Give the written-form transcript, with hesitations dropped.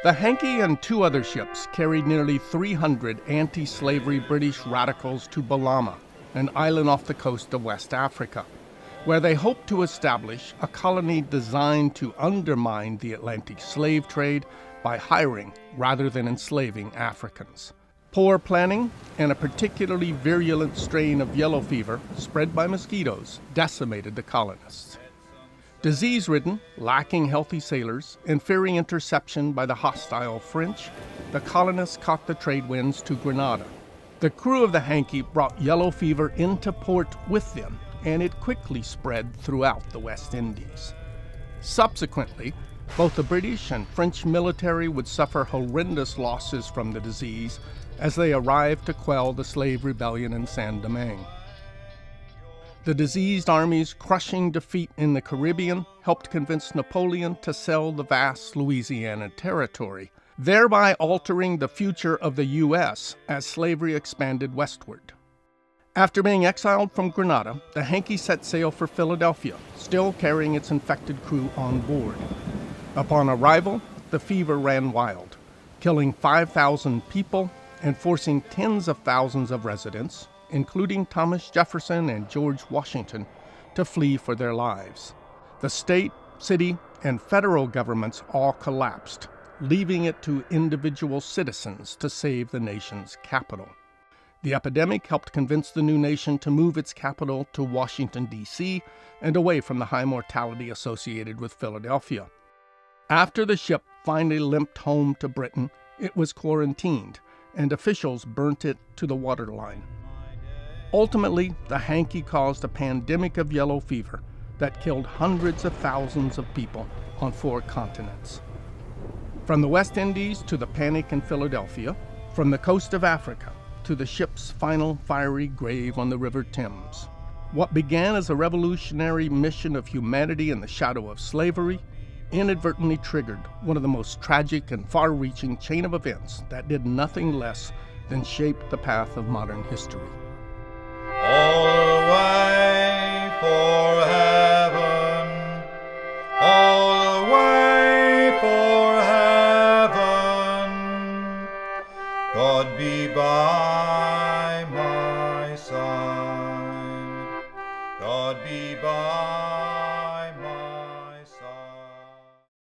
The Hankey and two other ships carried nearly 300 anti-slavery British radicals to Balama, an island off the coast of West Africa, where they hoped to establish a colony designed to undermine the Atlantic slave trade by hiring rather than enslaving Africans. Poor planning and a particularly virulent strain of yellow fever spread by mosquitoes decimated the colonists. Disease-ridden, lacking healthy sailors, and fearing interception by the hostile French, the colonists caught the trade winds to Grenada. The crew of the Hankey brought yellow fever into port with them, and it quickly spread throughout the West Indies. Subsequently, both the British and French military would suffer horrendous losses from the disease as they arrived to quell the slave rebellion in Saint-Domingue. The diseased army's crushing defeat in the Caribbean helped convince Napoleon to sell the vast Louisiana territory, thereby altering the future of the U.S. as slavery expanded westward. After being exiled from Grenada, the Hankey set sail for Philadelphia, still carrying its infected crew on board. Upon arrival, the fever ran wild, killing 5,000 people and forcing tens of thousands of residents, including Thomas Jefferson and George Washington, to flee for their lives. The state, city, and federal governments all collapsed, leaving it to individual citizens to save the nation's capital. The epidemic helped convince the new nation to move its capital to Washington, D.C., and away from the high mortality associated with Philadelphia. After the ship finally limped home to Britain, it was quarantined, and officials burnt it to the waterline. Ultimately, the Hankey caused a pandemic of yellow fever that killed hundreds of thousands of people on 4 continents. From the West Indies to the panic in Philadelphia, from the coast of Africa to the ship's final fiery grave on the River Thames. What began as a revolutionary mission of humanity in the shadow of slavery inadvertently triggered one of the most tragic and far-reaching chain of events that did nothing less than shape the path of modern history. All the way for